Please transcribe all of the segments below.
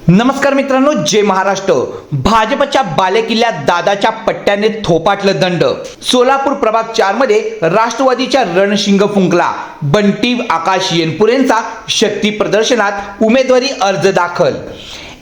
नमस्कार मित्रांनो, जय महाराष्ट्र। भाजपच्या बालेकिल्ल्यात दादाच्या पट्ट्याने थोपाटलं दंड। सोलापूर प्रभाग 4 मध्ये राष्ट्रवादीच्या रणशिंग फुंकला। बंटी आकाश येनपुरेंचा शक्ती प्रदर्शनात उमेदवारी अर्ज दाखल।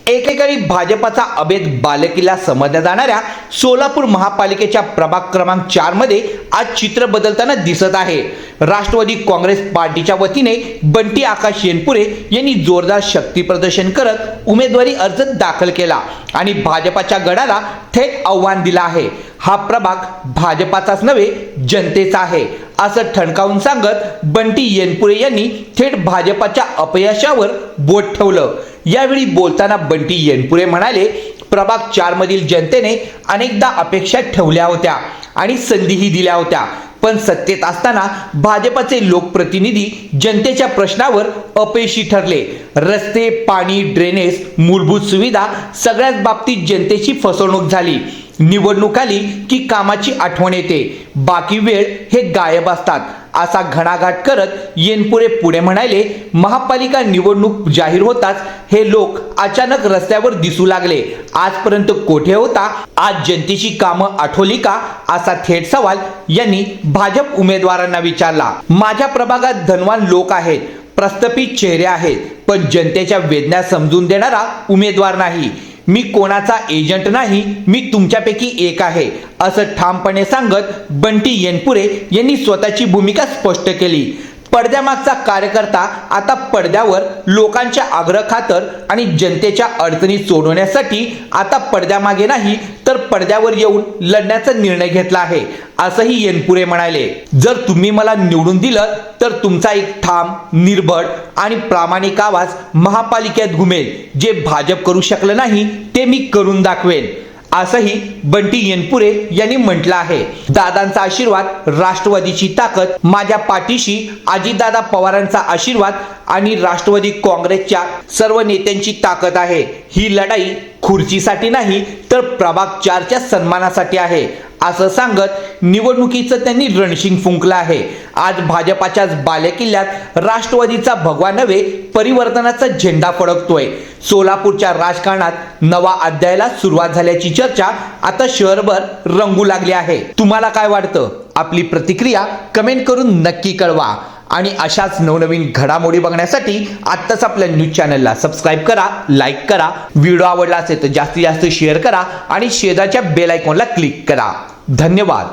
एकेकाळी भाजपचा अभेद बालेकिल्ला समजल्या जाणाऱ्या सोलापूर महापालिकेच्या प्रभाग क्रमांक 4 मध्ये आज चित्र बदलताना दिसत आहे। राष्ट्रवादी काँग्रेस पार्टीच्या वतीने बंटी आकाश येनपुरे यांनी जोरदार शक्ती प्रदर्शन करत उमेदवारी अर्ज दाखल केला आणि भाजपच्या गडाला थेट आव्हान दिलं आहे। हा प्रभाग भाजपाचाच नव्हे, जनतेचा आहे असं ठणकावून सांगत बंटी येनपुरे यांनी थेट भाजपच्या अपयशावर बोट ठेवलं। यावेळी बोलताना बंटी येनपुरे म्हणाले, प्रभाग 4 मधील जनतेने अनेकदा अपेक्षा ठेवल्या होत्या आणि संधीही दिल्या होत्या, पण सत्तेत असताना भाजपचे लोकप्रतिनिधी जनतेच्या प्रश्नावर अपयशी ठरले। रस्ते, पाणी, ड्रेनेज, मूलभूत सुविधा सगळ्याच बाबतीत जनतेची फसवणूक झाली। निवडणूक आली की कामाची आठवण येते, बाकी वेळ हे गायब असतात असा घणाघात करत येनपुरे पुढे म्हणाले, महापालिका निवडणूक जाहीर होताच हे लोक अचानक रस्त्यावर दिसू लागले। आजपर्यंत कोठे होता? आज जनतेची कामं आठवली का? असा थेट सवाल यांनी भाजप उमेदवारांना विचारला। माझ्या प्रभागात धनवान लोक आहेत, प्रस्थापित चेहरे आहेत, पण जनतेच्या वेदना समजून देणारा उमेदवार नाही। मी कोणाचा एजंट नाही, मी तुमच्यापैकी एक आहे असं ठामपणे सांगत बंटी येनपुरे यांनी स्वतःची भूमिका स्पष्ट केली। पडद्यामागचा कार्यकर्ता आता पडद्यावर लोकांच्या आग्रह खातर आणि जनतेच्या अडचणी सोडवण्यासाठी आता पडद्यामागे नाही तर पडद्यावर येऊन लढण्याचा निर्णय घेतला आहे असंही येनपुरे म्हणाले। जर तुम्ही मला निवडून दिलं तर तुमचा एक ठाम, निर्भड आणि प्रामाणिक आवाज महापालिकेत घुमेल। जे भाजप करू शकलं नाही ते मी करून दाखवेन असंही बंटी येनपुरे यांनी म्हटलं आहे। दादांचा आशीर्वाद, राष्ट्रवादीची ताकद, माझ्या पाठीशी अजितदादा पवारांचा आशीर्वाद आणि राष्ट्रवादी काँग्रेसच्या सर्व नेत्यांची ताकद आहे। ही लढाई खुर्चीसाठी नाही तर प्रभाग 4च्या सन्मानासाठी आहे असं सांगत निवडणुकीचं त्यांनी रणशिंग फुंकलं आहे। आज भाजपाच्याच बालेकिल्ल्यात राष्ट्रवादीचा भगवा नव्हे, परिवर्तनाचा झेंडा फडकतोय। सोलापूरच्या राजकारणात नवा अध्यायाला सुरुवात झाल्याची चर्चा आता शहरभर रंगू लागली आहे। तुम्हाला काय वाटतं? आपली प्रतिक्रिया कमेंट करून नक्की कळवा आणि अशाच नवनवीन घडामोडी बघण्यासाठी आत्ताच आपल्या न्यूज चॅनलला सबस्क्राईब करा, लाईक करा, व्हिडिओ आवडला असेल तर जास्तीत जास्त शेअर करा आणि शेजारच्या बेल आयकॉनला क्लिक करा। धन्यवाद।